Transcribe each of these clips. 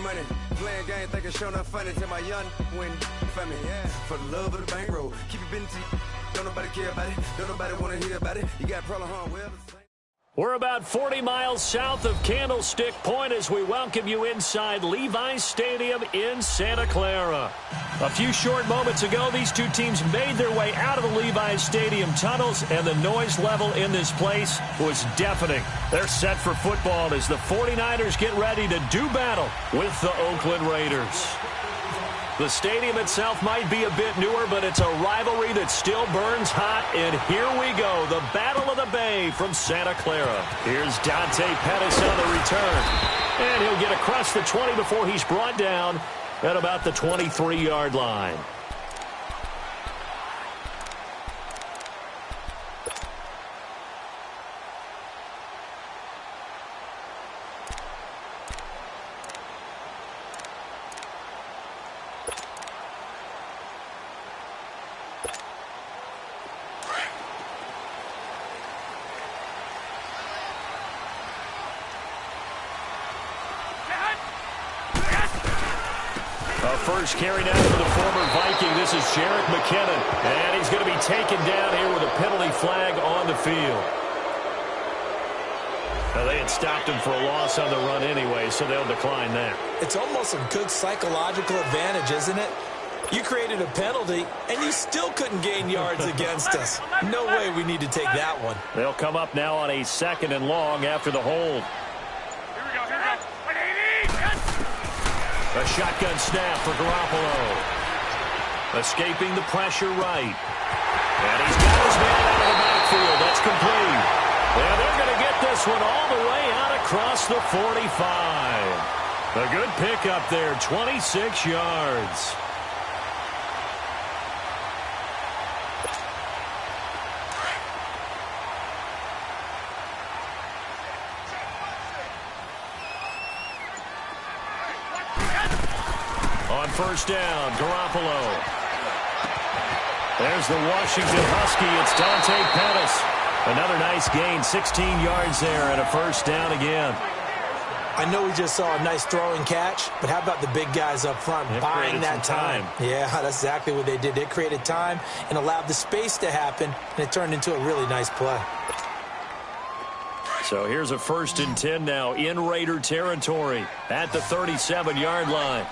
money, playing game, thinking show not funny. Tell my young when for me, yeah. For the love of the bankroll, keep it busy. Don't nobody care about it. Don't nobody want to hear about it. You got problem, huh? Well, we're about 40 miles south of Candlestick Point as we welcome you inside Levi's Stadium in Santa Clara. A few short moments ago, these two teams made their way out of the Levi's Stadium tunnels, and the noise level in this place was deafening. They're set for football as the 49ers get ready to do battle with the Oakland Raiders. The stadium itself might be a bit newer, but it's a rivalry that still burns hot. And here we go, the Battle of the Bay from Santa Clara. Here's Dante Pettis on the return. And he'll get across the 20 before he's brought down at about the 23-yard line. First carry down for the former Viking. This is Jerick McKinnon. And he's going to be taken down here with a penalty flag on the field. Now, they had stopped him for a loss on the run anyway, so they'll decline that. It's almost a good psychological advantage, isn't it? You created a penalty, and you still couldn't gain yards against us. No way we need to take that one. They'll come up now on a 2nd and long after the hold. A shotgun snap for Garoppolo. Escaping the pressure right. And he's got his man out of the backfield. That's complete. And they're going to get this one all the way out across the 45. A good pickup there, 26 yards. First down, Garoppolo. There's the Washington Husky. It's Dante Pettis. Another nice gain, 16 yards there, and a first down again. I know we just saw a nice throwing catch, but how about the big guys up front buying that time? Yeah, that's exactly what they did. They created time and allowed the space to happen, and it turned into a really nice play. So here's a 1st and 10 now in Raider territory at the 37-yard line.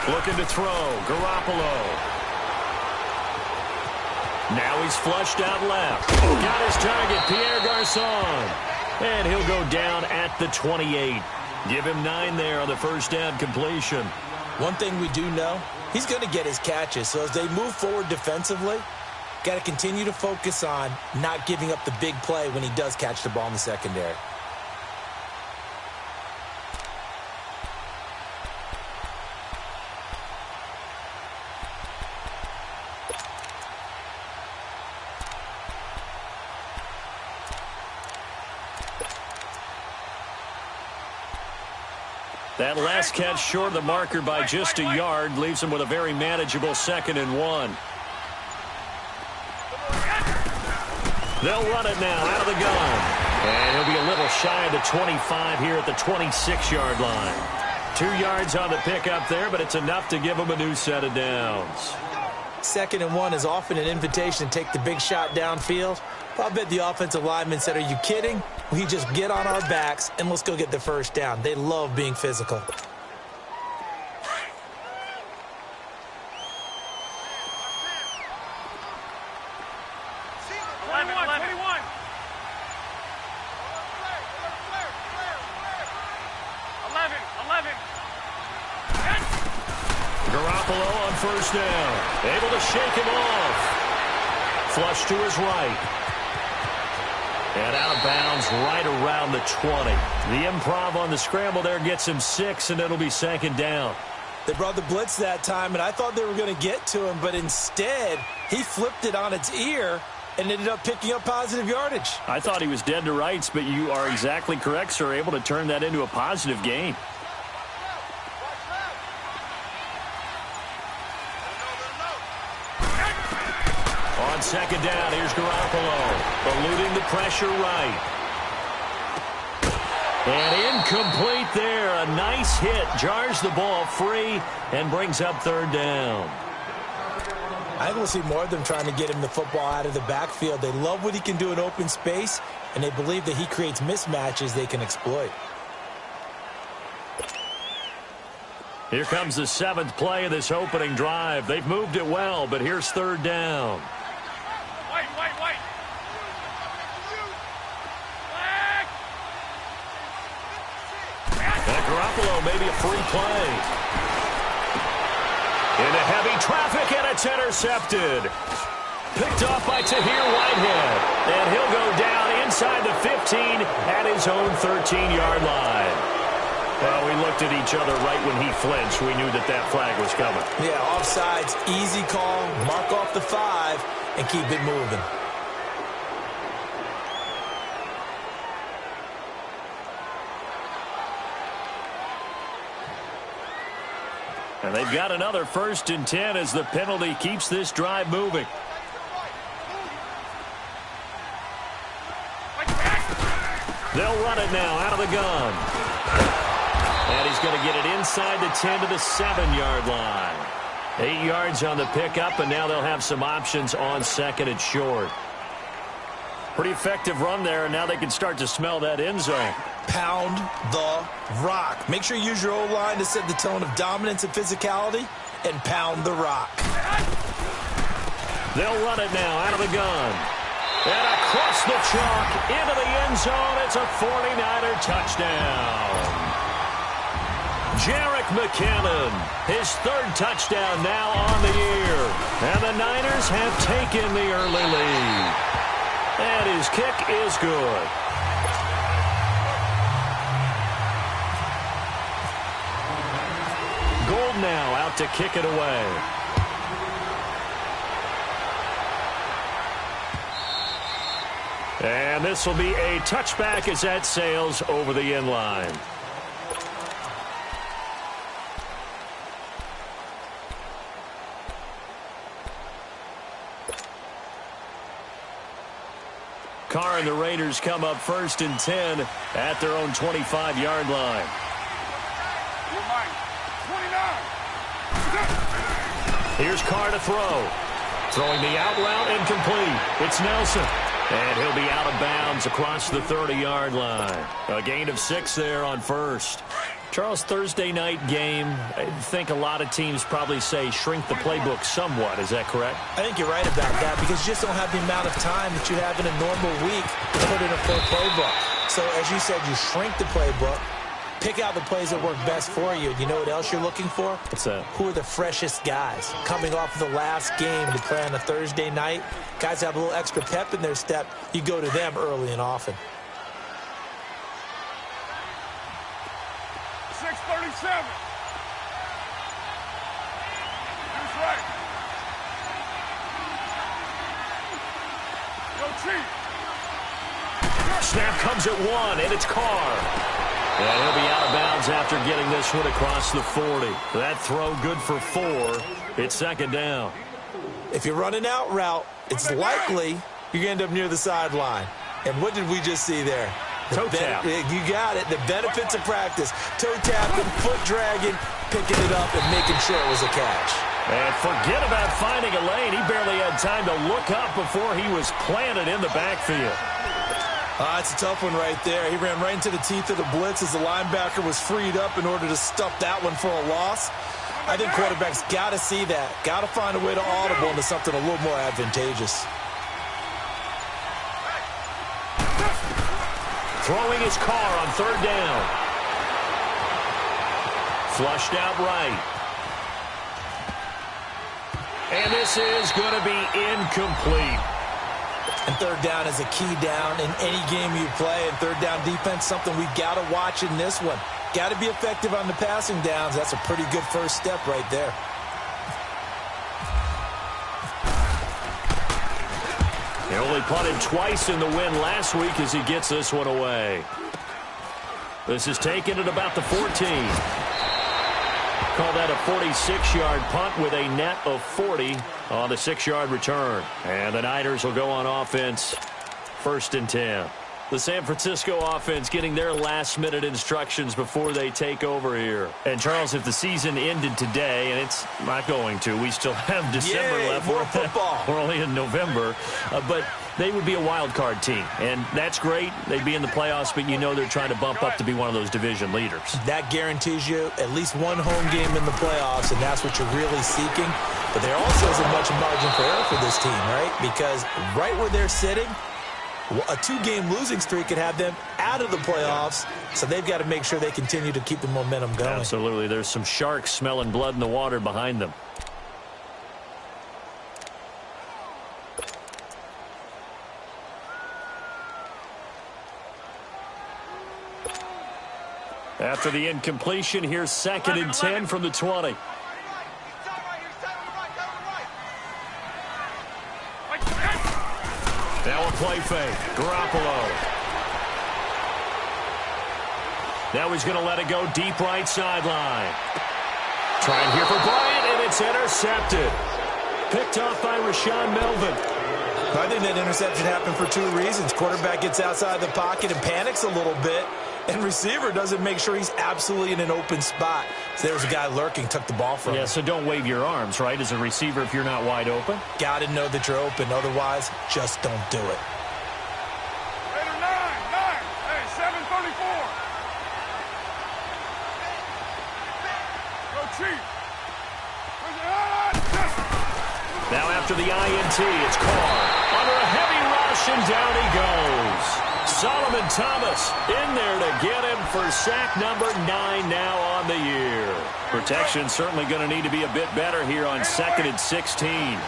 Looking to throw, Garoppolo. Now he's flushed out left. Got his target, Pierre Garçon. And he'll go down at the 28. Give him 9 there on the first down completion. One thing we do know, he's going to get his catches. So as they move forward defensively, got to continue to focus on not giving up the big play when he does catch the ball in the secondary. That last catch short of the marker by just a yard leaves him with a very manageable 2nd and 1. They'll run it now out of the gun. And he'll be a little shy of the 25 here at the 26-yard line. 2 yards on the pickup there, but it's enough to give him a new set of downs. 2nd and 1 is often an invitation to take the big shot downfield. I bet the offensive lineman said, are you kidding? We just get on our backs and let's go get the first down. They love being physical. Garoppolo on first down. Able to shake him off. Flush to his right. And out of bounds right around the 20. The improv on the scramble there gets him 6, and it'll be 2nd down. They brought the blitz that time, and I thought they were going to get to him, but instead he flipped it on its ear and ended up picking up positive yardage. I thought he was dead to rights, but you are exactly correct, sir. Able to turn that into a positive gain. On 2nd down, here's Garoppolo, eluding the pressure right. And incomplete there. A nice hit. Jars the ball free and brings up third down. I think we'll see more of them trying to get him the football out of the backfield. They love what he can do in open space, and they believe that he creates mismatches they can exploit. Here comes the 7th play of this opening drive. They've moved it well, but here's third down. Wait. And Garoppolo, maybe a free play. Into heavy traffic, and it's intercepted. Picked off by Tahir Whitehead. And he'll go down inside the 15 at his own 13-yard line. Well, we looked at each other right when he flinched. We knew that that flag was coming. Yeah, offsides, easy call, mark off the 5, and keep it moving. And they've got another 1st and 10 as the penalty keeps this drive moving. They'll run it now out of the gun. And he's going to get it inside the 10 to the 7-yard line. 8 yards on the pickup, and now they'll have some options on 2nd and short. Pretty effective run there, and now they can start to smell that end zone. Pound the rock. Make sure you use your O-line to set the tone of dominance and physicality, and pound the rock. They'll run it now out of the gun. And across the chalk into the end zone. It's a 49er touchdown. Jerick McKinnon, his 3rd touchdown now on the year. And the Niners have taken the early lead. And his kick is good. Gold now out to kick it away. And this will be a touchback as that sails over the end line. Carr and the Raiders come up 1st and 10 at their own 25-yard line. Here's Carr to throw. Throwing the out route incomplete. It's Nelson. And he'll be out of bounds across the 30-yard line. A gain of 6 there on 1st. Charles, Thursday night game, I think a lot of teams probably say shrink the playbook somewhat. Is that correct? I think you're right about that because you just don't have the amount of time that you have in a normal week to put in a full playbook. So, as you said, you shrink the playbook, pick out the plays that work best for you. You know what else you're looking for? What's that? Who are the freshest guys coming off of the last game to play on a Thursday night? Guys have a little extra pep in their step. You go to them early and often. 6:37. That's right. Yo, Chief. Snap comes at 1, and it's Carr. And he'll be out of bounds after getting this one across the 40. That throw good for 4. It's 2nd down. If you're running out route, it's likely you're going to end up near the sideline. And what did we just see there? Toe tap. You got it. The benefits of practice. Toe tapping, foot dragging, picking it up, and making sure it was a catch. And forget about finding a lane. He barely had time to look up before he was planted in the backfield. It's a tough one right there. He ran right into the teeth of the blitz as the linebacker was freed up in order to stuff that one for a loss. I think quarterbacks got to see that. Got to find a way to audible into something a little more advantageous. Throwing his Carr on 3rd down. Flushed out right. And this is going to be incomplete. And 3rd down is a key down in any game you play. And 3rd down defense, something we've got to watch in this one. Got to be effective on the passing downs. That's a pretty good first step right there. He only punted twice in the win last week as he gets this one away. This is taken at about the 14. Call that a 46-yard punt with a net of 40 on the 6-yard return. And the Niners will go on offense 1st and 10. The San Francisco offense getting their last-minute instructions before they take over here. And, Charles, if the season ended today, and it's not going to, we still have December left. More football. We're only in November. But they would be a wild card team, and that's great. They'd be in the playoffs, but you know they're trying to bump up to be one of those division leaders. That guarantees you at least one home game in the playoffs, and that's what you're really seeking. But there also isn't much margin for error for this team, right? Because right where they're sitting, a two-game losing streak could have them out of the playoffs, so they've got to make sure they continue to keep the momentum going. Absolutely. There's some sharks smelling blood in the water behind them. After the incompletion, here's 2nd and 10 from the 20. Now a play fake. Garoppolo. Now he's going to let it go deep right sideline. Trying here for Bryant, and it's intercepted. Picked off by Rashaan Melvin. I think that interception happened for two reasons. Quarterback gets outside the pocket and panics a little bit, and receiver doesn't make sure he's absolutely in an open spot. So there's a guy lurking, took the ball from him. Yeah, so don't wave your arms, right, as a receiver if you're not wide open. Got to know that you're open. Otherwise, just don't do it. Raider 9. Hey, 7:34. Go Chief. Now after the INT, it's Carr. Under a heavy rush, and down he goes. Solomon Thomas in there to get him for sack number 9 now on the year. Protection certainly going to need to be a bit better here on 2nd and 16.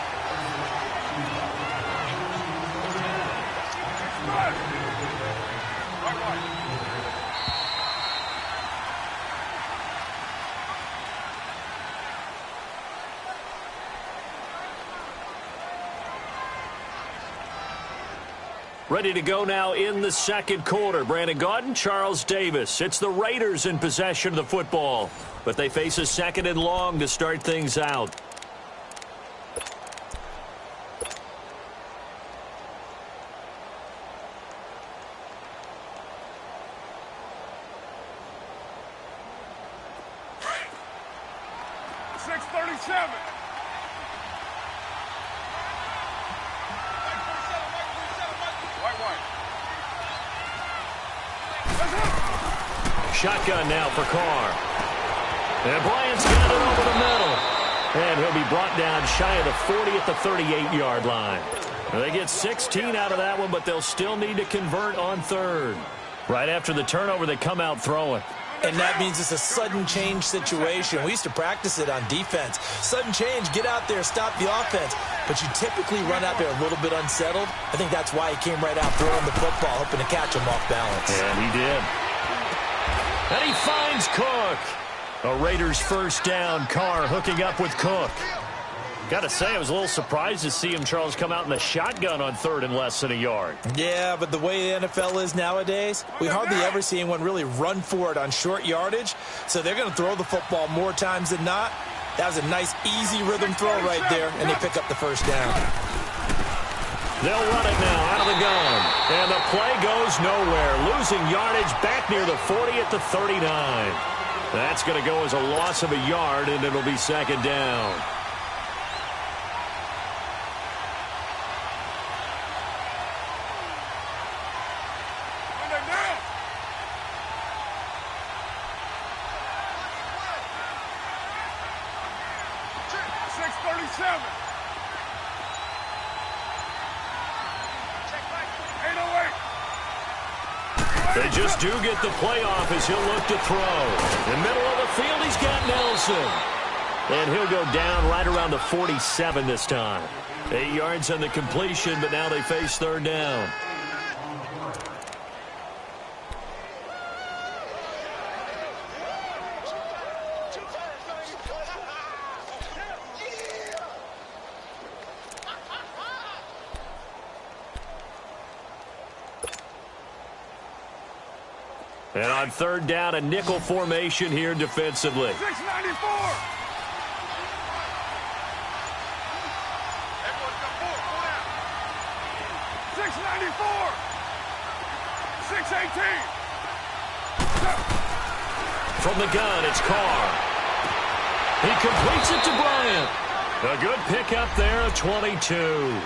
Ready to go now in the second quarter. Brandon Gaudin, Charles Davis. It's the Raiders in possession of the football, but they face a 2nd and long to start things out. Shotgun now for Carr. And Bryant's got it over the middle. And he'll be brought down shy of the 40 at the 38-yard line. They get 16 out of that one, but they'll still need to convert on 3rd. Right after the turnover, they come out throwing. And that means it's a sudden change situation. We used to practice it on defense. Sudden change, get out there, stop the offense. But you typically run out there a little bit unsettled. I think that's why he came right out throwing the football, hoping to catch him off balance. And he did. And he finds Cook. A Raiders first down. Carr hooking up with Cook. Got to say, I was a little surprised to see him, Charles, come out in the shotgun on 3rd and less than a yard. Yeah, but the way the NFL is nowadays, we hardly ever see anyone really run for it on short yardage. So they're going to throw the football more times than not. That was a nice, easy rhythm throw right there, and they pick up the first down. They'll run it now out of the gun. And the play goes nowhere. Losing yardage back near the 40 at the 39. That's going to go as a loss of a yard, and it'll be 2nd down. They just do get the playoff as he'll look to throw. In the middle of the field, he's got Nelson. And he'll go down right around the 47 this time. 8 yards on the completion, but now they face 3rd down. And on 3rd down, a nickel formation here defensively. 694. Everyone come forward. 694. 6-18. From the gun, it's Carr. He completes it to Bryant. A good pickup there, a 22.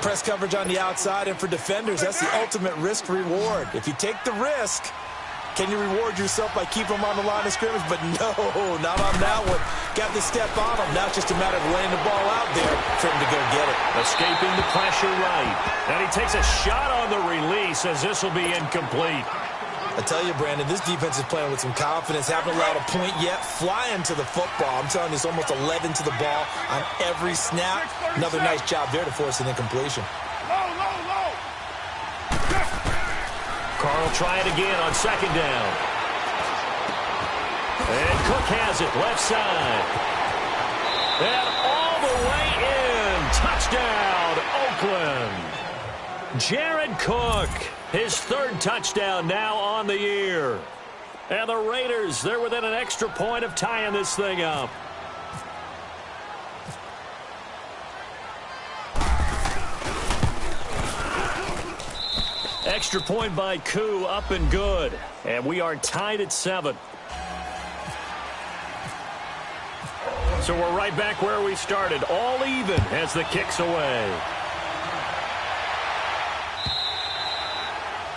Press coverage on the outside, and for defenders, that's the ultimate risk-reward. If you take the risk, can you reward yourself by keeping them on the line of scrimmage? But no, not on that one. Got the step on him. Now it's just a matter of laying the ball out there for him to go get it. Escaping the pressure right. And he takes a shot on the release as this will be incomplete. I tell you, Brandon, this defense is playing with some confidence. Haven't allowed a point yet. Flying to the football. I'm telling you, it's almost 11 to the ball on every snap. Another nice job there to force an incompletion. Low. Carr will try it again on second down. And Cook has it, left side. And all the way in. Touchdown, Oakland. Jared Cook, his third touchdown now on the year. And the Raiders, they're within an extra point of tying this thing up. Extra point by Koo, up and good. And we are tied at 7. So we're right back where we started, all even as the kick's away.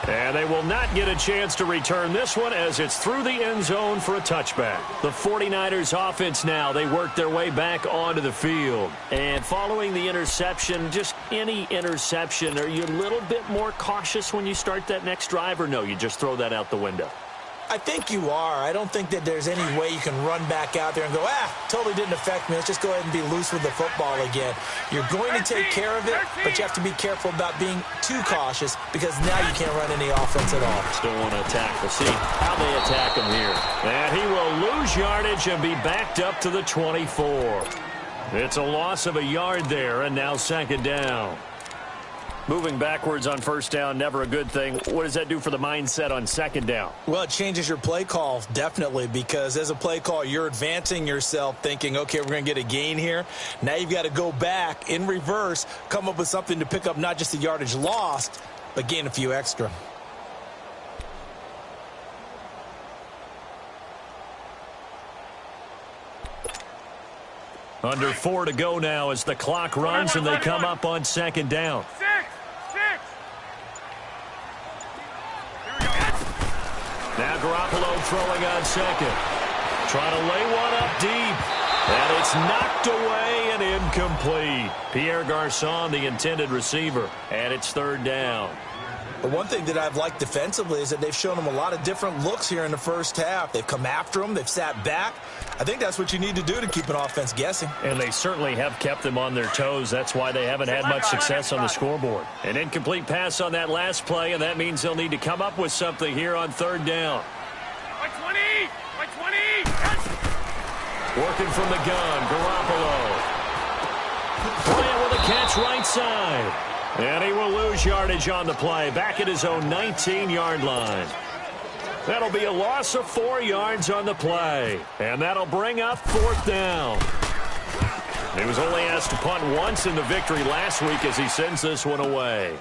And they will not get a chance to return this one as it's through the end zone for a touchback. The 49ers offense now, they work their way back onto the field. And following the interception, just any interception, are you a little bit more cautious when you start that next drive, or no, you just throw that out the window? I think you are. I don't think that there's any way you can run back out there and go, totally didn't affect me. Let's just go ahead and be loose with the football again. You're going to take care of it, but you have to be careful about being too cautious because now you can't run any offense at all. Still want to attack. We'll see how they attack him here. And he will lose yardage and be backed up to the 24. It's a loss of a yard there, and now second down. Moving backwards on first down, never a good thing. What does that do for the mindset on second down? Well, it changes your play call, definitely, because as a play call, you're advancing yourself thinking, okay, we're going to get a gain here. Now you've got to go back in reverse, come up with something to pick up not just the yardage lost, but gain a few extra. Under 4 to go now as the clock runs and they come up on second down. Now Garoppolo throwing on second. Trying to lay one up deep. And it's knocked away and incomplete. Pierre Garçon, the intended receiver. And it's third down. But one thing that I've liked defensively is that they've shown them a lot of different looks here in the first half. They've come after them. They've sat back. I think that's what you need to do to keep an offense guessing. And they certainly have kept them on their toes. That's why they haven't had much success on the scoreboard. An incomplete pass on that last play, and that means they'll need to come up with something here on third down. By 20! Working from the gun, Garoppolo. Bryant with a catch right side. And he will lose yardage on the play, back at his own 19-yard line. That'll be a loss of 4 yards on the play. And that'll bring up fourth down. He was only asked to punt once in the victory last week as he sends this one away.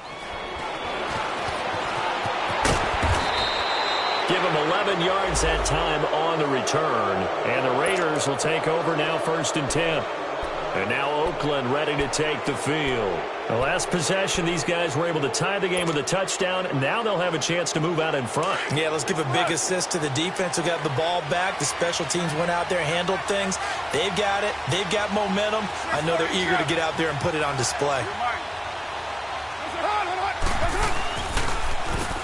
Give him 11 yards that time on the return. And the Raiders will take over now, 1st and 10. And now Oakland ready to take the field. The last possession, these guys were able to tie the game with a touchdown. Now they'll have a chance to move out in front. Yeah, let's give a big assist to the defense who got the ball back. The special teams went out there, handled things. They've got it. They've got momentum. I know they're eager to get out there and put it on display.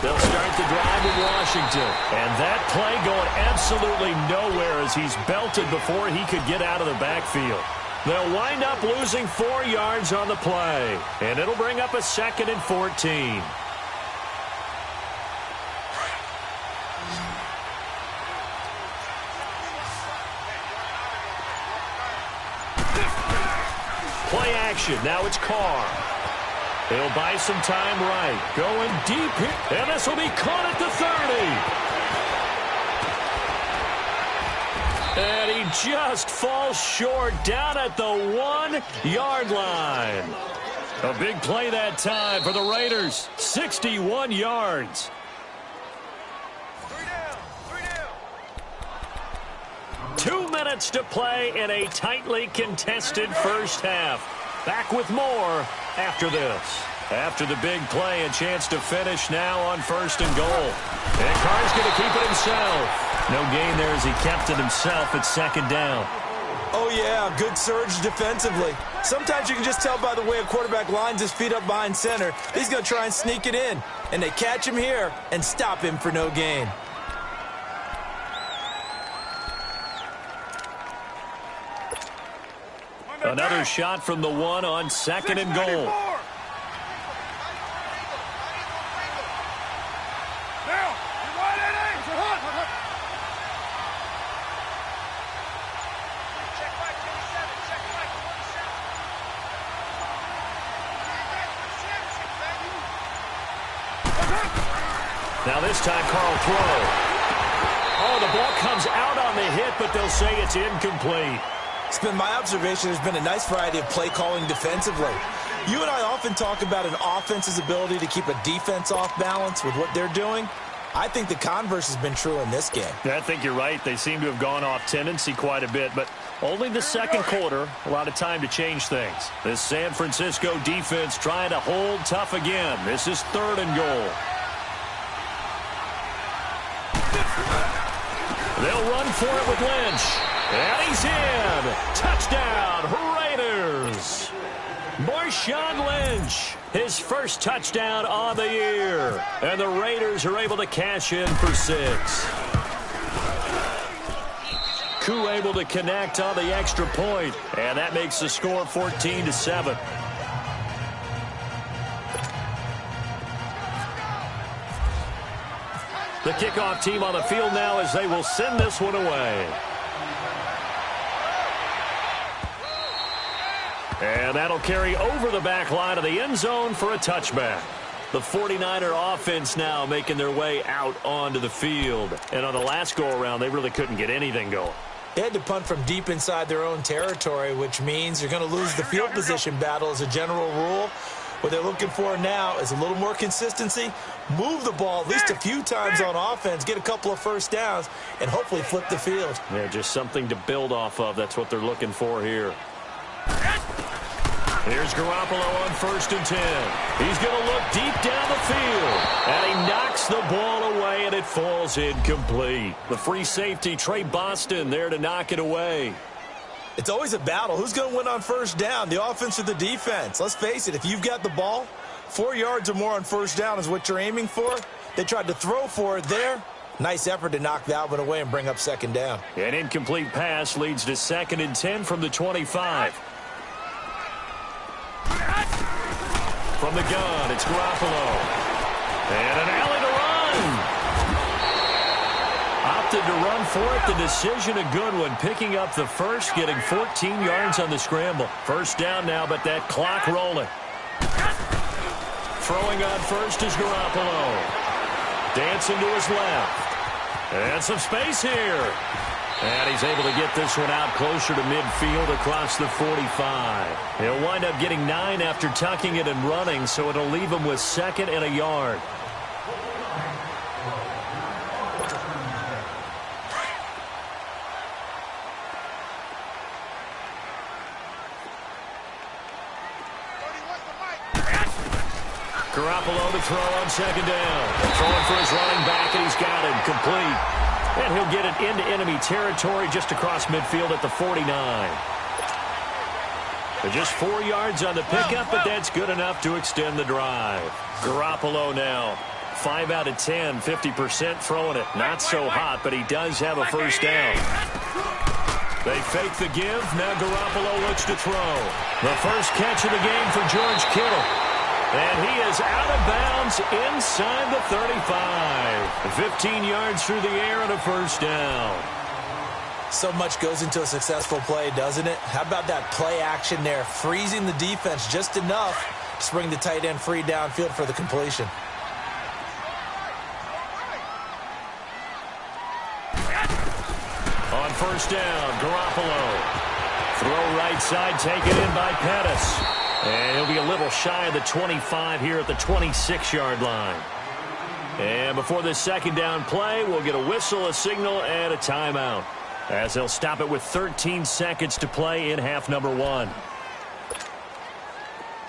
They'll start the drive in Washington. And that play going absolutely nowhere as he's belted before he could get out of the backfield. They'll wind up losing 4 yards on the play. And it'll bring up a 2nd and 14. Play action. Now it's Carr. He'll buy some time right. Going deep here. And this will be caught at the 30. And he just falls short down at the 1-yard line. A big play that time for the Raiders. 61 yards. 2 minutes to play in a tightly contested first half. Back with more after this. After the big play, a chance to finish now on 1st and goal. And Carr's going to keep it himself. No gain there as he kept it himself at 2nd down. Oh, yeah, good surge defensively. Sometimes you can just tell by the way a quarterback lines his feet up behind center. He's going to try and sneak it in. And they catch him here and stop him for no gain. Another shot from the 1 on 2nd and goal. Now this time, Carl throw. Oh, the ball comes out on the hit, but they'll say it's incomplete. It's been my observation there's been a nice variety of play calling defensively. You and I often talk about an offense's ability to keep a defense off balance with what they're doing. I think the converse has been true in this game. I think you're right. They seem to have gone off tendency quite a bit, but only the 2nd quarter, a lot of time to change things. This San Francisco defense trying to hold tough again. This is 3rd and goal. They'll run for it with Lynch. And he's in. Touchdown, Raiders. Marshawn Lynch, his first touchdown on the year. And the Raiders are able to cash in for 6. Koo able to connect on the extra point. And that makes the score 14-7. The kickoff team on the field now as they will send this one away. And that'll carry over the back line of the end zone for a touchback. The 49er offense now making their way out onto the field. And on the last go-around, they really couldn't get anything going. They had to punt from deep inside their own territory, which means you're going to lose the field position battle as a general rule. What they're looking for now is a little more consistency, move the ball at least a few times on offense, get a couple of first downs, and hopefully flip the field. Yeah, just something to build off of. That's what they're looking for here. Here's Garoppolo on 1st and 10. He's going to look deep down the field. And he knocks the ball away, and it falls incomplete. The free safety, Trey Boston, there to knock it away. It's always a battle. Who's going to win on 1st down, the offense or the defense? Let's face it, if you've got the ball, 4 yards or more on 1st down is what you're aiming for. They tried to throw for it there. Nice effort to knock that one away and bring up 2nd down. An incomplete pass leads to 2nd and 10 from the 25. From the gun, it's Garoppolo. And an alley to run. Opted to run for it. The decision a good one. Picking up the first, getting 14 yards on the scramble. 1st down now, but that clock rolling. Throwing on 1st is Garoppolo. Dancing to his left. And some space here. And he's able to get this one out closer to midfield across the 45. He'll wind up getting 9 after tucking it and running, so it'll leave him with 2nd and a yard. Garoppolo to throw on 2nd down. Throwing for his running back, and he's got it complete. And he'll get it into enemy territory just across midfield at the 49. Just 4 yards on the pickup, but that's good enough to extend the drive. Garoppolo now, 5 out of 10, 50% throwing it. Not so hot, but he does have a 1st down. They fake the give. Now Garoppolo looks to throw. The first catch of the game for George Kittle. And he is out of bounds inside the 35. 15 yards through the air and a 1st down. So much goes into a successful play, doesn't it? How about that play action there? Freezing the defense just enough to bring the tight end free downfield for the completion. On 1st down, Garoppolo. Throw right side, taken in by Pettis. And he'll be a little shy of the 25 here at the 26-yard line. And before this 2nd down play, we'll get a whistle, a signal, and a timeout. as they'll stop it with 13 seconds to play in half number 1.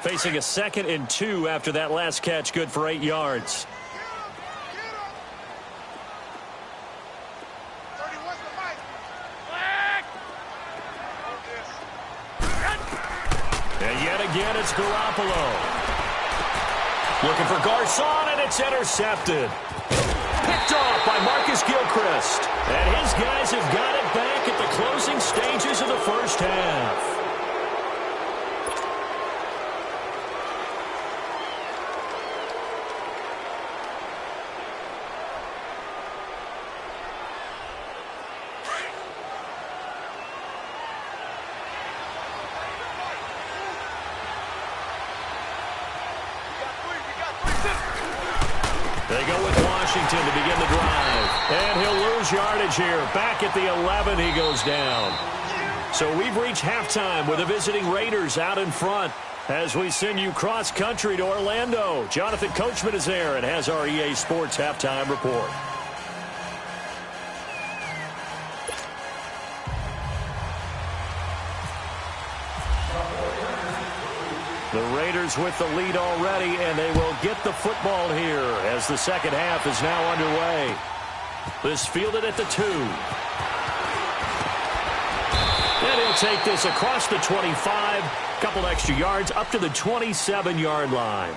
Facing a 2nd and 2 after that last catch, good for 8 yards. And yet again, it's Garoppolo. Looking for Garcon, and it's intercepted. Picked off by Marcus Gilchrist. And his guys have got it back at the closing stages of the first half. They go with Washington to begin the drive. And he'll lose yardage here. Back at the 11, he goes down. So we've reached halftime with the visiting Raiders out in front as we send you cross-country to Orlando. Jonathan Coachman is there and has our EA Sports halftime report. The Raiders with the lead already, and they will get the football here as the second half is now underway. This fielded at the 2. And he'll take this across the 25. Couple extra yards up to the 27-yard line.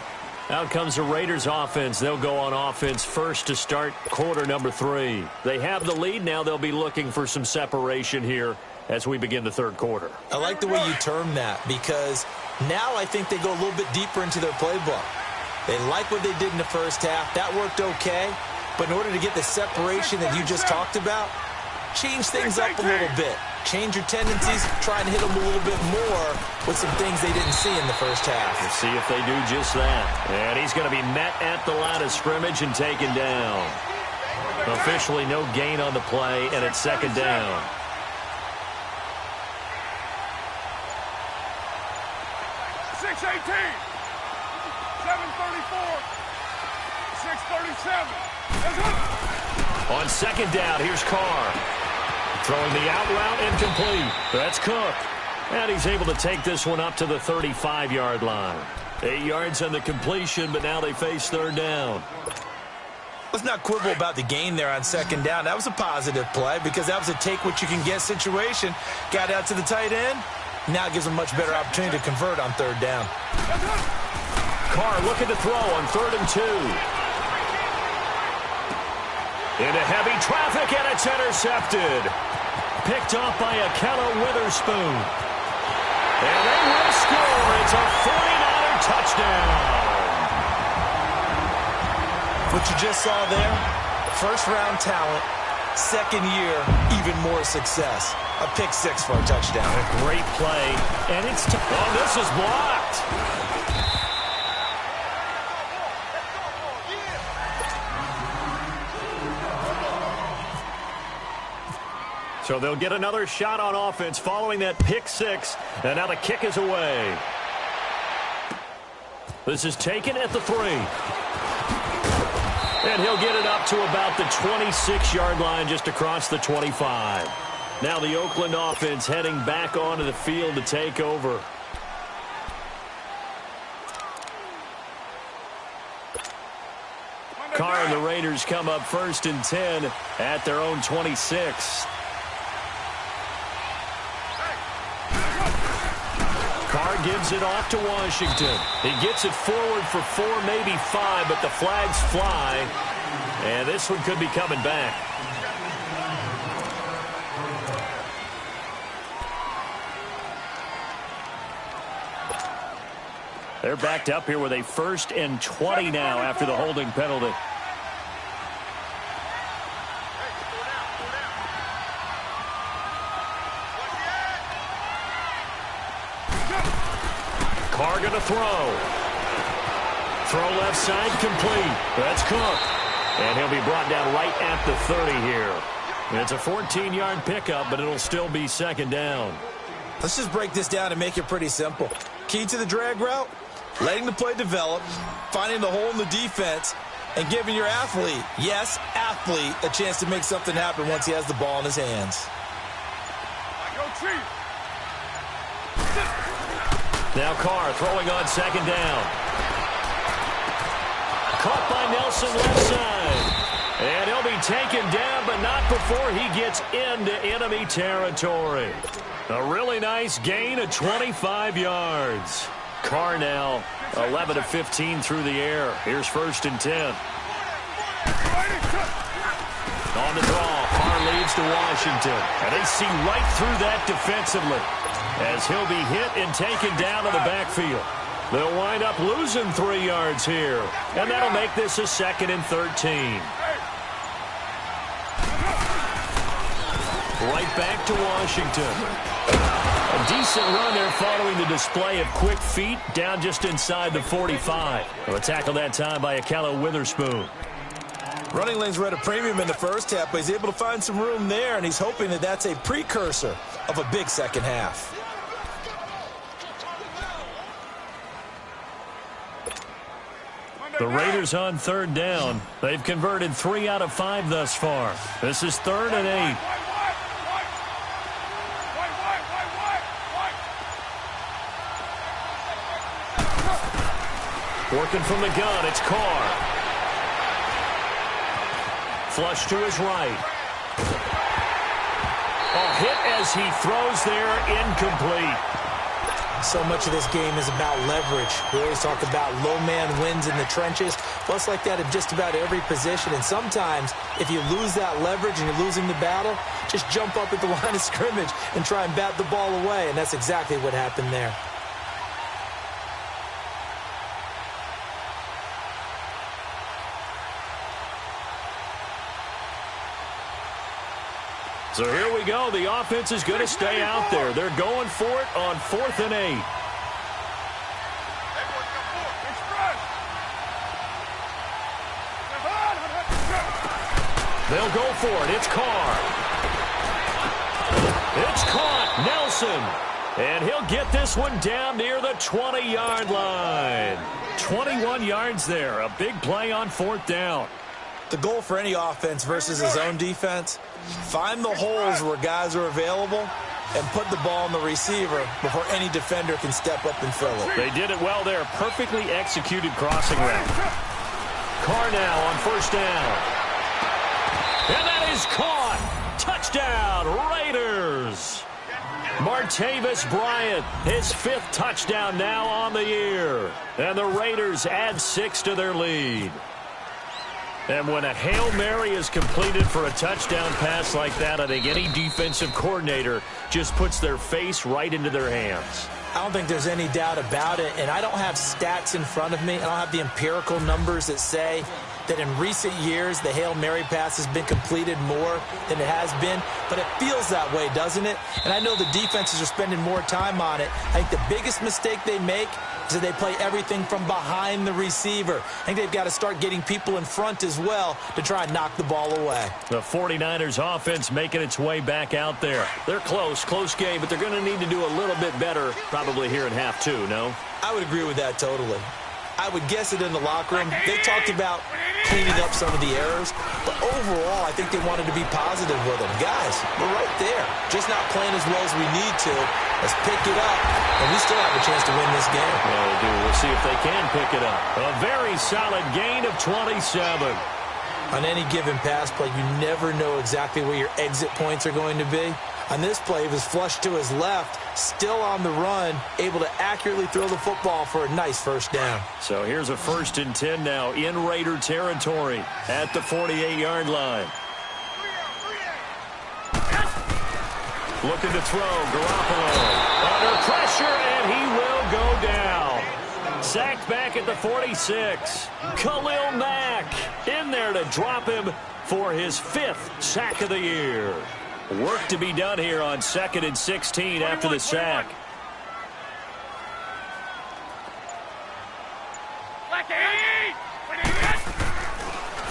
Out comes the Raiders offense. They'll go on offense first to start quarter number 3. They have the lead. Now they'll be looking for some separation here as we begin the third quarter. I like the way you term that because now I think they go a little bit deeper into their playbook. They like what they did in the first half. That worked okay. But in order to get the separation that you just talked about, change things up a little bit. Change your tendencies, try and hit them a little bit more with some things they didn't see in the first half. We'll see if they do just that. And he's going to be met at the line of scrimmage and taken down. Officially no gain on the play, and it's second down. 6:18, 7:34, 6:37. On second down, here's Carr. Throwing the out route incomplete. That's Cook. And he's able to take this one up to the 35-yard line. 8 yards on the completion, but now they face third down. Let's not quibble about the gain there on second down. That was a positive play because that was a take-what-you-can-get situation. Got out to the tight end. Now it gives them a much better opportunity to convert on third down. Carr looking to throw on 3rd and 2. Into heavy traffic, and it's intercepted. Picked off by Akello Witherspoon. And they will score. It's a 49er touchdown. What you just saw there, first-round talent, second year, even more success. A pick 6 for a touchdown. A great play, and it's... Oh, this is blocked. So they'll get another shot on offense following that pick 6, and now the kick is away. This is taken at the 3. And he'll get it up to about the 26-yard line just across the 25. Now the Oakland offense heading back onto the field to take over. Carr and the Raiders come up 1st and 10 at their own 26. Carr gives it off to Washington. He gets it forward for 4, maybe 5, but the flags fly. And this one could be coming back. They're backed up here with a 1st and 20 now after the holding penalty. Carr going to throw. Throw left side complete. That's Cook. And he'll be brought down right at the 30 here. And it's a 14-yard pickup, but it'll still be second down. Let's just break this down and make it pretty simple. Key to the drag route, letting the play develop, finding the hole in the defense, and giving your athlete, yes, athlete, a chance to make something happen once he has the ball in his hands. Receive. Now Carr throwing on second down. Caught by Nelson left side. And he'll be taken down, but not before he gets into enemy territory. A really nice gain of 25 yards. Carr now 11 of 15 through the air. Here's 1st and 10. On the draw, Carr leads to Washington. And they see right through that defensively as he'll be hit and taken down to the backfield. They'll wind up losing 3 yards here, and that'll make this a 2nd and 13. Right back to Washington. A decent run there following the display of quick feet down just inside the 45. A tackle that time by Akello Witherspoon. Running lanes were at a premium in the first half, but he's able to find some room there, and he's hoping that that's a precursor of a big second half. The Raiders on 3rd down. They've converted 3 out of 5 thus far. This is 3rd and 8. Working from the gun, it's Carr. Flush to his right. A hit as he throws there, incomplete. So much of this game is about leverage. We always talk about low man wins in the trenches. Well, it's like that in just about every position. And sometimes, if you lose that leverage and you're losing the battle, just jump up at the line of scrimmage and try and bat the ball away. And that's exactly what happened there. So here we go. The offense is going to stay out there. They're going for it on 4th and 8. They'll go for it. It's Carr. It's caught. Nelson. And he'll get this one down near the 20-yard line. 21 yards there. A big play on 4th down. The goal for any offense versus his own defense, find the holes where guys are available and put the ball on the receiver before any defender can step up and fill it. They did it well there. Perfectly executed crossing route. Carr now on 1st down. And that is caught. Touchdown, Raiders. Martavis Bryant, his 5th touchdown now on the year. And the Raiders add 6 to their lead. And when a Hail Mary is completed for a touchdown pass like that, I think any defensive coordinator just puts their face right into their hands. I don't think there's any doubt about it, and I don't have stats in front of me. I don't have the empirical numbers that say that in recent years the Hail Mary pass has been completed more than it has been, but it feels that way, doesn't it? And I know the defenses are spending more time on it. I think the biggest mistake they make is that they play everything from behind the receiver. I think they've got to start getting people in front as well to try and knock the ball away. The 49ers offense making its way back out there. They're close game, but they're going to need to do a little bit better probably here in half 2, no? I would agree with that totally. I would guess it in the locker room. They talked about cleaning up some of the errors, but overall, I think they wanted to be positive with them. Guys, we're right there. Just not playing as well as we need to. Let's pick it up, and we still have a chance to win this game. Yeah, we do. We'll see if they can pick it up. A very solid gain of 27. On any given pass play, you never know exactly where your exit points are going to be. On this play, he was flushed to his left, still on the run, able to accurately throw the football for a nice 1st down. So here's a 1st and 10 now in Raider territory at the 48-yard line. Looking to throw, Garoppolo under pressure, and he will go down. Sacked back at the 46. Khalil Mack in there to drop him for his 5th sack of the year. Work to be done here on 2nd and 16 after the sack.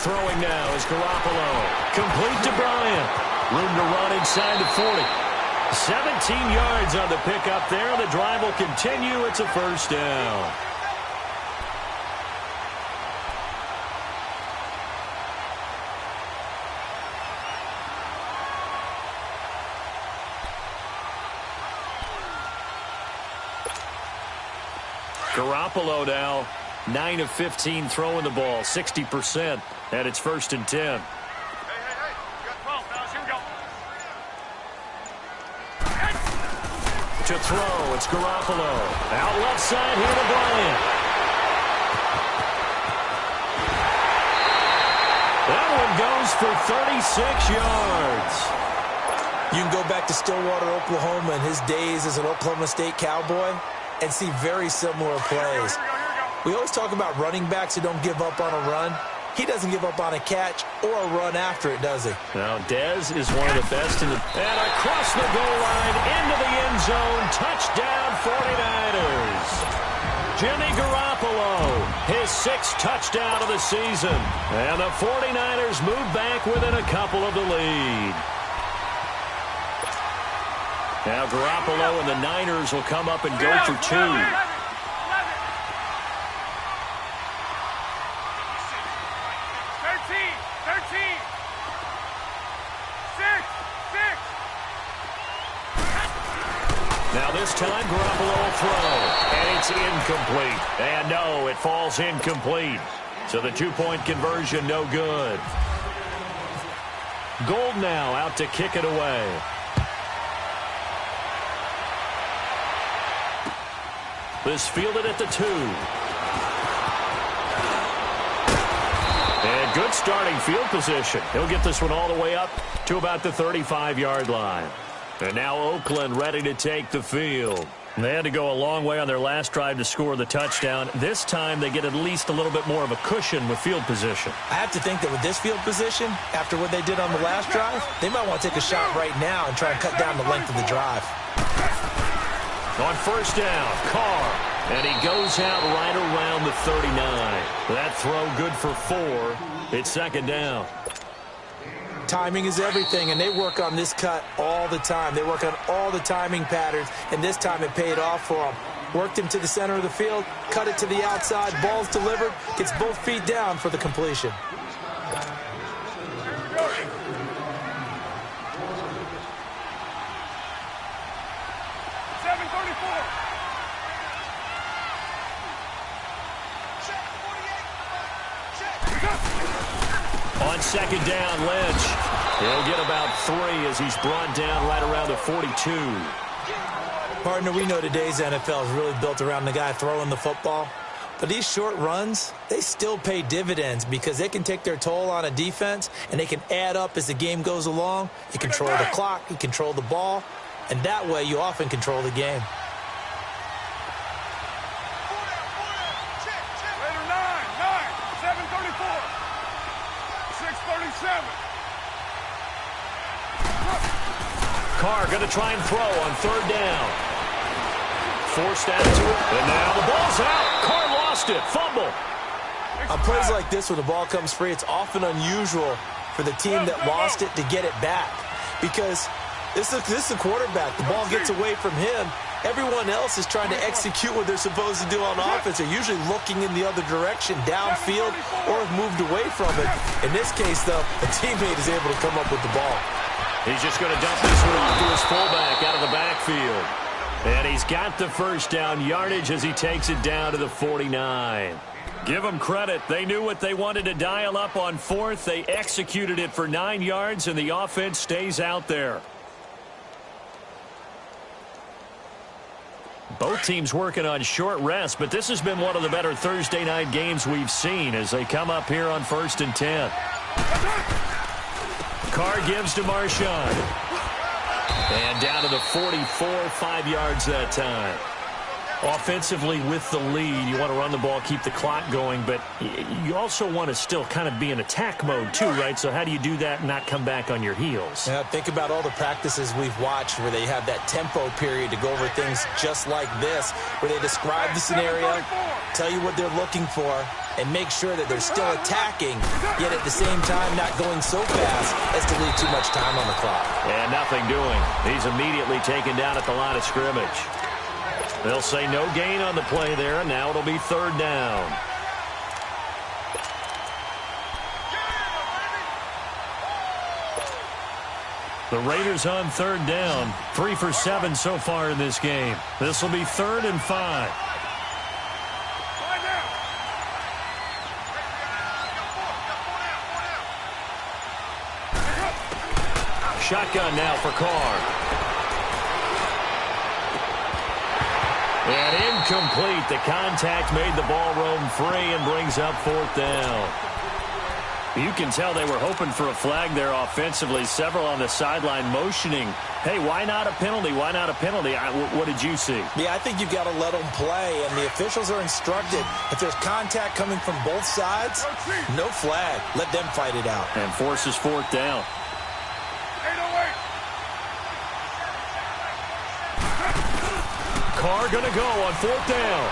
Throwing now is Garoppolo. Complete to Bryant. Room to run inside the 40. 17 yards on the pickup there. The drive will continue. It's a 1st down. Garoppolo now 9 of 15 throwing the ball, 60%, and it's 1st and 10. Hey. You got 12, fellas. Here we go. To throw, it's Garoppolo. Out left side here to Bryant. That one goes for 36 yards. You can go back to Stillwater, Oklahoma, in his days as an Oklahoma State Cowboy and see very similar plays. We always talk about running backs who don't give up on a run. He doesn't give up on a catch or a run after it, does he? Now, Dez is one of the best in the... And across the goal line, into the end zone, touchdown 49ers. Jimmy Garoppolo, his 6th touchdown of the season. And the 49ers move back within a couple of the lead. Now Garoppolo and the Niners will come up and go for 2. 6. Now this time, Garoppolo will throw, and it's incomplete. And no, it falls incomplete. So the 2-point conversion, no good. Gold now out to kick it away. This fielded at the 2. And good starting field position. He'll get this one all the way up to about the 35-yard line. And now Oakland ready to take the field. They had to go a long way on their last drive to score the touchdown. This time they get at least a little bit more of a cushion with field position. I have to think that with this field position, after what they did on the last drive, they might want to take a shot right now and try and cut down the length of the drive. On 1st down, Carr. And he goes out right around the 39. That throw good for 4. It's 2nd down. Timing is everything, and they work on this cut all the time. They work on all the timing patterns, and this time it paid off for them. Worked him to the center of the field, cut it to the outside, ball's delivered, gets both feet down for the completion. 7:34. On 2nd down, Lynch. He'll get about 3 as he's brought down right around the 42. Partner, we know today's NFL is really built around the guy throwing the football. But these short runs, they still pay dividends because they can take their toll on a defense and they can add up as the game goes along. You control the clock, you control the ball, and that way you often control the game. Later 9, 7:34. 6:37. Carr going to try and throw on 3rd down. Forced out to it, and now the ball's out. Carr lost it. Fumble. On plays like this where the ball comes free, it's often unusual for the team that lost it to get it back because this is a quarterback. The ball gets away from him. Everyone else is trying to execute what they're supposed to do on offense. They're usually looking in the other direction, downfield, or have moved away from it. In this case, though, a teammate is able to come up with the ball. He's just going to dump this one off to his fullback out of the backfield. And he's got the 1st down yardage as he takes it down to the 49. Give them credit. They knew what they wanted to dial up on 4th. They executed it for 9 yards, and the offense stays out there. Both teams working on short rest, but this has been one of the better Thursday night games we've seen as they come up here on 1st and 10. Carr gives to Marshawn. And down to the 44, 5 yards that time. Offensively with the lead, you want to run the ball, keep the clock going, but you also want to still kind of be in attack mode too, right? So how do you do that and not come back on your heels? Yeah, think about all the practices we've watched where they have that tempo period to go over things just like this, where they describe the scenario, tell you what they're looking for, and make sure that they're still attacking, yet at the same time not going so fast as to leave too much time on the clock. And nothing doing. He's immediately taken down at the line of scrimmage. They'll say no gain on the play there, and now it'll be 3rd down. The Raiders on 3rd down, 3 for 7 so far in this game. This will be 3rd and 5. Shotgun now for Carr. And incomplete. The contact made the ball roam free and brings up 4th down. You can tell they were hoping for a flag there offensively. Several on the sideline motioning, hey, why not a penalty? Why not a penalty? What did you see? Yeah, I think you've got to let them play, and the officials are instructed. If there's contact coming from both sides, no flag. Let them fight it out. And forces 4th down. 808. Carr going to go on 4th down.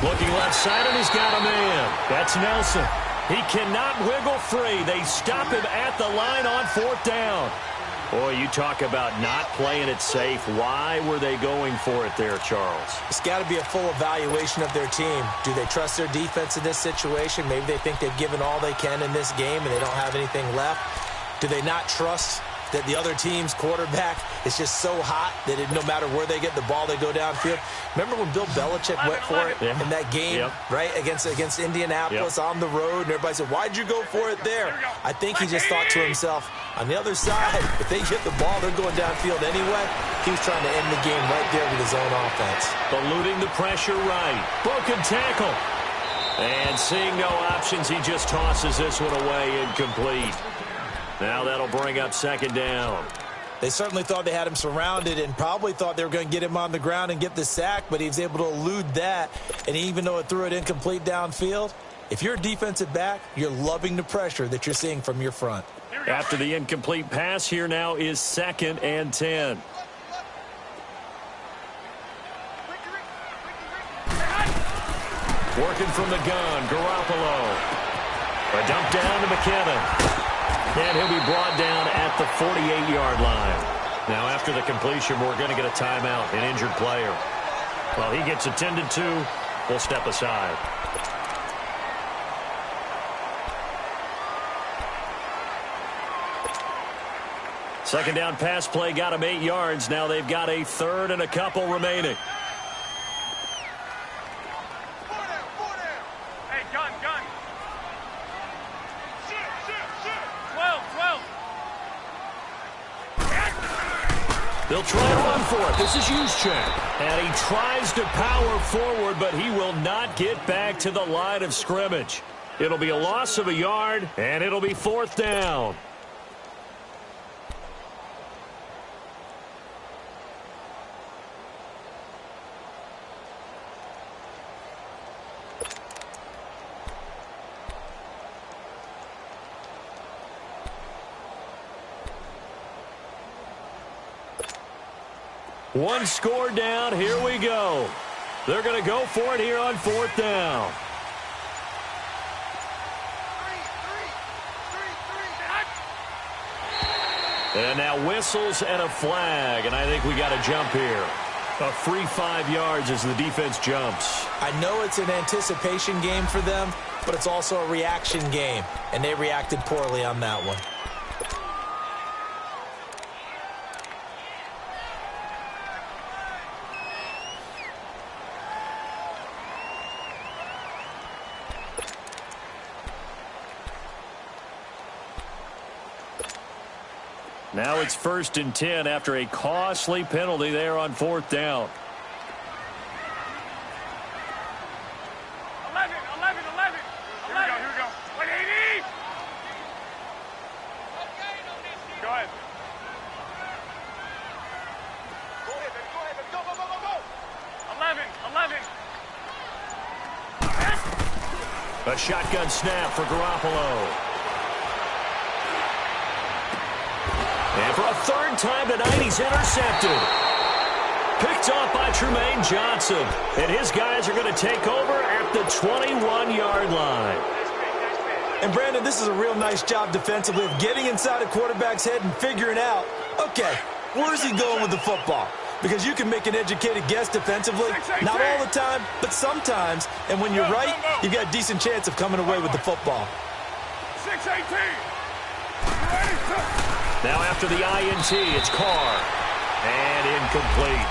Looking left side, and he's got a man. That's Nelson. He cannot wiggle free. They stop him at the line on 4th down. Boy, you talk about not playing it safe. Why were they going for it there, Charles? It's got to be a full evaluation of their team. Do they trust their defense in this situation? Maybe they think they've given all they can in this game and they don't have anything left. Do they not trust that the other team's quarterback is just so hot that no matter where they get the ball, they go downfield? Remember when Bill Belichick went for it in that game, right, against Indianapolis on the road, and everybody said, why'd you go for it there? I think he just thought to himself, on the other side, if they get the ball, they're going downfield anyway. He was trying to end the game right there with his own offense. Eluding the pressure right. Broken tackle. And seeing no options, he just tosses this one away, incomplete. Now that'll bring up 2nd down. They certainly thought they had him surrounded and probably thought they were going to get him on the ground and get the sack, but he was able to elude that. And even though it threw it incomplete downfield, if you're a defensive back, you're loving the pressure that you're seeing from your front. After the incomplete pass, here now is 2nd and 10. Working from the gun, Garoppolo. A dump down to McKinnon. And he'll be brought down at the 48-yard line. Now, after the completion, we're going to get a timeout, an injured player. While he gets attended to, we'll step aside. Second down pass play got him 8 yards. Now they've got a 3rd and a couple remaining. Hey, gun. 12. They'll try to run for it. This is Juszczyk. And he tries to power forward, but he will not get back to the line of scrimmage. It'll be a loss of a yard, and it'll be 4th down. One score down. Here we go. They're going to go for it here on 4th down. And now whistles and a flag, and I think we got a jump here. A free 5 yards as the defense jumps. I know it's an anticipation game for them, but it's also a reaction game, and they reacted poorly on that one. Now it's 1st and 10 after a costly penalty there on 4th down. 11. Here we go. 180. Go ahead. Go. 11. A shotgun snap for Garoppolo. And for a 3rd time tonight, he's intercepted. Picked off by Tremaine Johnson. And his guys are going to take over at the 21-yard line. And, Brandon, this is a real nice job defensively of getting inside a quarterback's head and figuring out, okay, where's he going with the football? Because you can make an educated guess defensively. Not all the time, but sometimes. And when you're right, you've got a decent chance of coming away with the football. 6-18. Now after the INT, it's Carr. And incomplete.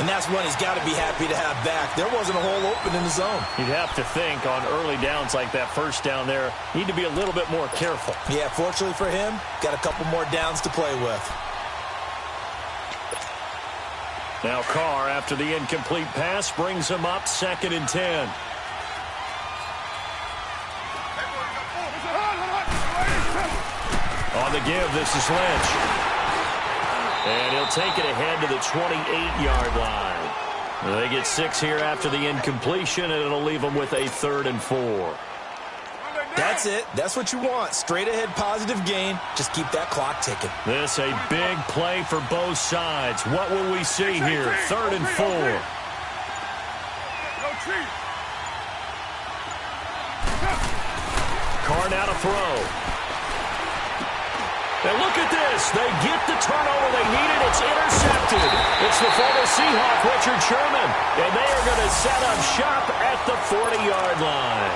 And that's one he's got to be happy to have back. There wasn't a hole open in the zone. You'd have to think on early downs like that first down there, need to be a little bit more careful. Yeah, fortunately for him, got a couple more downs to play with. Now Carr, after the incomplete pass, brings him up 2nd and 10. On the give, this is Lynch. And he'll take it ahead to the 28-yard line. They get 6 here after the incompletion, and it'll leave them with a 3rd and 4. That's it. That's what you want. Straight ahead positive gain. Just keep that clock ticking. This a big play for both sides. What will we see here? 3rd and 4. Carr now to throw. And look at this. They get the turnover they needed. It's intercepted. It's the former Seahawk, Richard Sherman. And they are going to set up shop at the 40-yard line.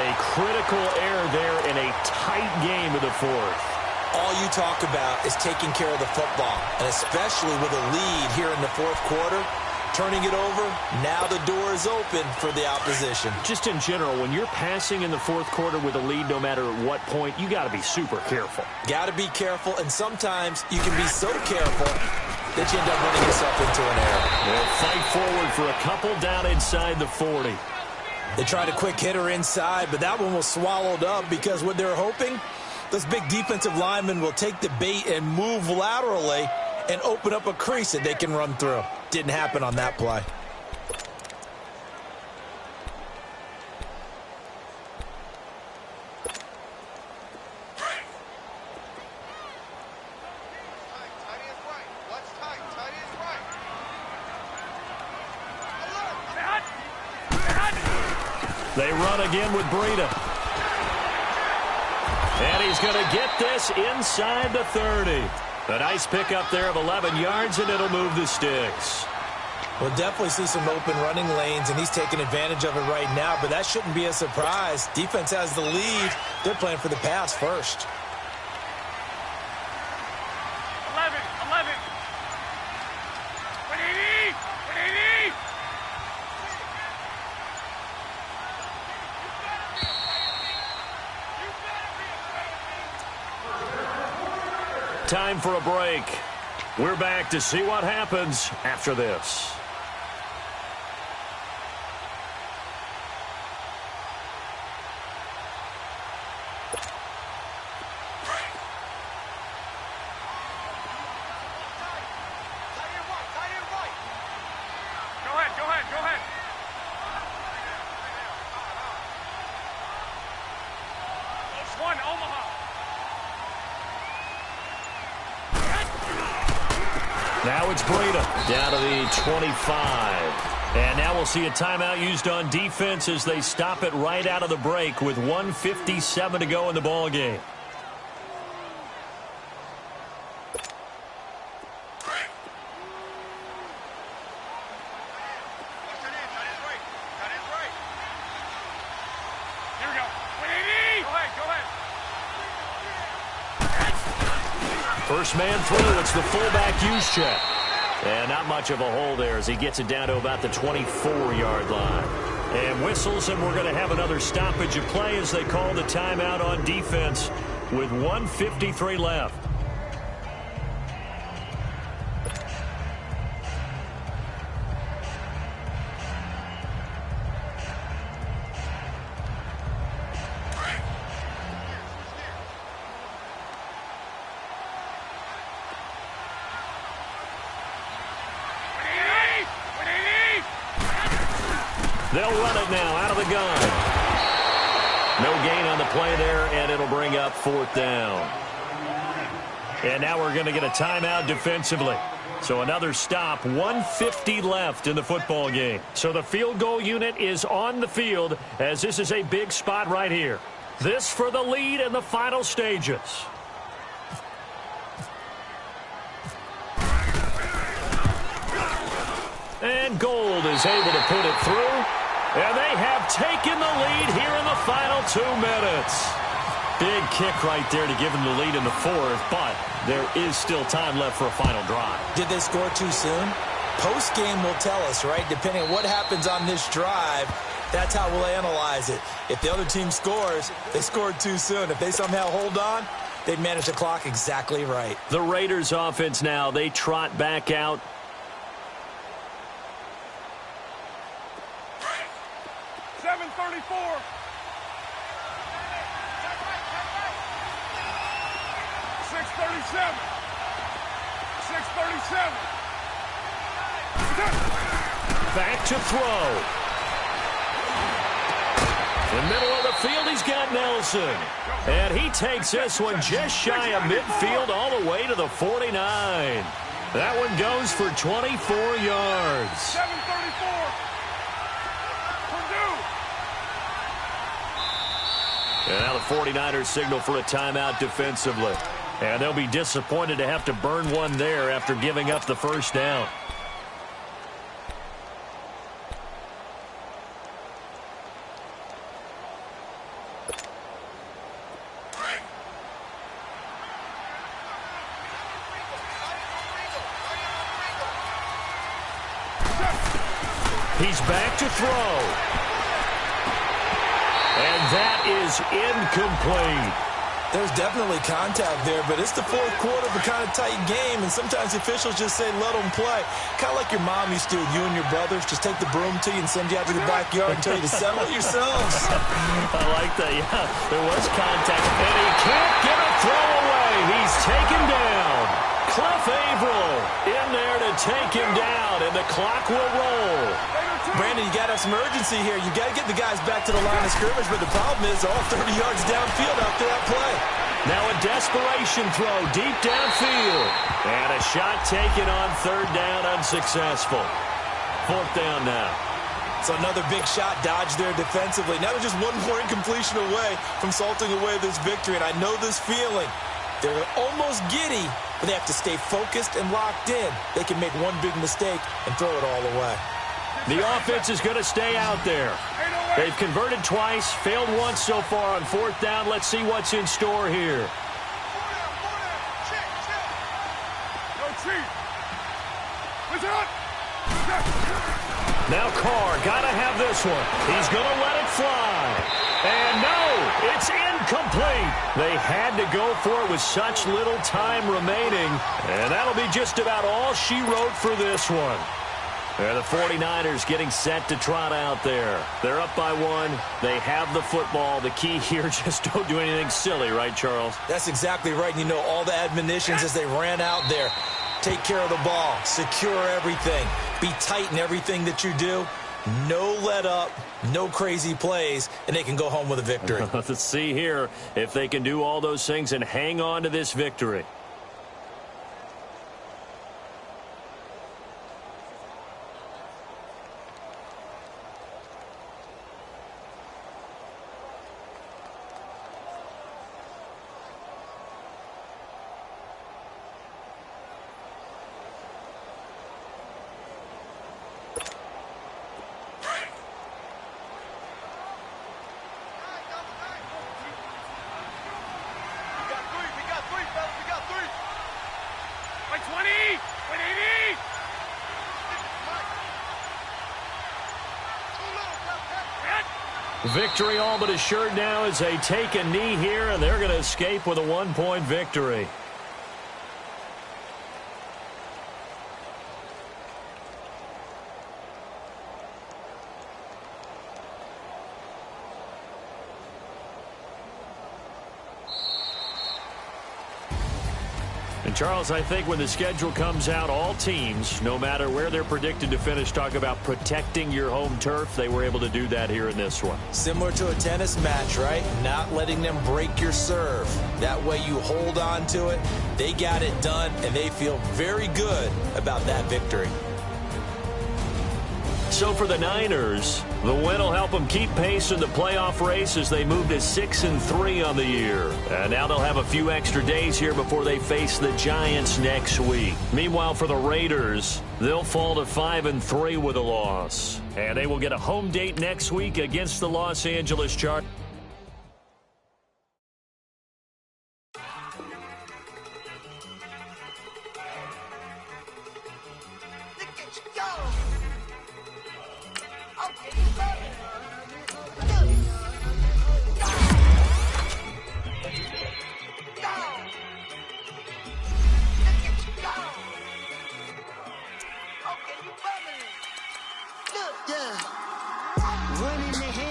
A critical error there in a tight game of the 4th. All you talk about is taking care of the football, and especially with a lead here in the 4th quarter. Turning it over, now the door is open for the opposition. Just in general, when you're passing in the 4th quarter with a lead, no matter at what point, you got to be super careful. Got to be careful, and sometimes you can be so careful that you end up running yourself into an error. They'll fight forward for a couple down inside the 40. They tried a quick hitter inside, but that one was swallowed up because what they're hoping, those big defensive linemen will take the bait and move laterally and open up a crease that they can run through. Didn't happen on that play. They run again with Breida. And he's going to get this inside the 30. A nice pickup there of 11 yards, and it'll move the sticks. We'll definitely see some open running lanes, and he's taking advantage of it right now, but that shouldn't be a surprise. Defense has the lead. They're playing for the pass first. 11. 180. 180. Time for a break. We're back to see what happens after this. Go ahead. Close one, Omaha. Now it's Breida down to the 25. And now we'll see a timeout used on defense as they stop it right out of the break with 1:57 to go in the ball game. Here we go. 180. Go ahead. First man through, it's the fullback use check. And not much of a hole there as he gets it down to about the 24-yard line. And whistles, and we're going to have another stoppage of play as they call the timeout on defense with 1:53 left. They'll run it now out of the gun. No gain on the play there, and it'll bring up 4th down. And now we're going to get a timeout defensively. So another stop, 1:50 left in the football game. So the field goal unit is on the field as this is a big spot right here. This for the lead in the final stages. And Gold is able to put it through. And they have taken the lead here in the final 2 minutes. Big kick right there to give them the lead in the 4th, but there is still time left for a final drive. Did they score too soon? Post-game will tell us, right? Depending on what happens on this drive, that's how we'll analyze it. If the other team scores, they scored too soon. If they somehow hold on, they manage the clock exactly right. The Raiders offense now, they trot back out. .734. 637. 637. Back to throw. In the middle of the field, he's got Nelson. And he takes this one just shy of midfield all the way to the 49. That one goes for 24 yards. 734. Purdue. And now the 49ers signal for a timeout defensively. And they'll be disappointed to have to burn one there after giving up the first down. He's back to throw. And that is incomplete. There's definitely contact there, but it's the fourth quarter of a kind of tight game, and sometimes officials just say, let them play. Kind of like your mom used to with you and your brothers. Just take the broom to you and send you out to the backyard and tell you to settle it yourselves. I like that, yeah. There was contact, and he can't get a throw away. He's taken down. Cliff Averill in there to take him down, and the clock will roll. Brandon, you got to have some urgency here. You got to get the guys back to the line of scrimmage, but the problem is they're all 30 yards downfield after that play. Now a desperation throw deep downfield. And a shot taken on third down, unsuccessful. Fourth down now. So another big shot dodged there defensively. Now they're just one more incompletion away from salting away this victory, and I know this feeling. They're almost giddy, but they have to stay focused and locked in. They can make one big mistake and throw it all away. The offense is going to stay out there. They've converted twice, failed once so far on fourth down. Let's see what's in store here. Now Carr, got to have this one. He's going to let it fly. And no, it's incomplete. They had to go for it with such little time remaining. And that'll be just about all she wrote for this one. And the 49ers getting set to trot out there. They're up by one. They have the football. The key here, just don't do anything silly, right, Charles? That's exactly right. You know, all the admonitions as they ran out there. Take care of the ball. Secure everything. Be tight in everything that you do. No let up, no crazy plays, and they can go home with a victory. Let's see here if they can do all those things and hang on to this victory. Victory all but assured now as they take a knee here, and they're going to escape with a one-point victory. And Charles, I think when the schedule comes out, all teams, no matter where they're predicted to finish, talk about protecting your home turf. They were able to do that here in this one. Similar to a tennis match, right? Not letting them break your serve. That way you hold on to it. They got it done, and they feel very good about that victory. So for the Niners, the win will help them keep pace in the playoff race as they move to 6-3 on the year. And now they'll have a few extra days here before they face the Giants next week. Meanwhile, for the Raiders, they'll fall to 5-3 with a loss. And they will get a home date next week against the Los Angeles Chargers. One in the hand.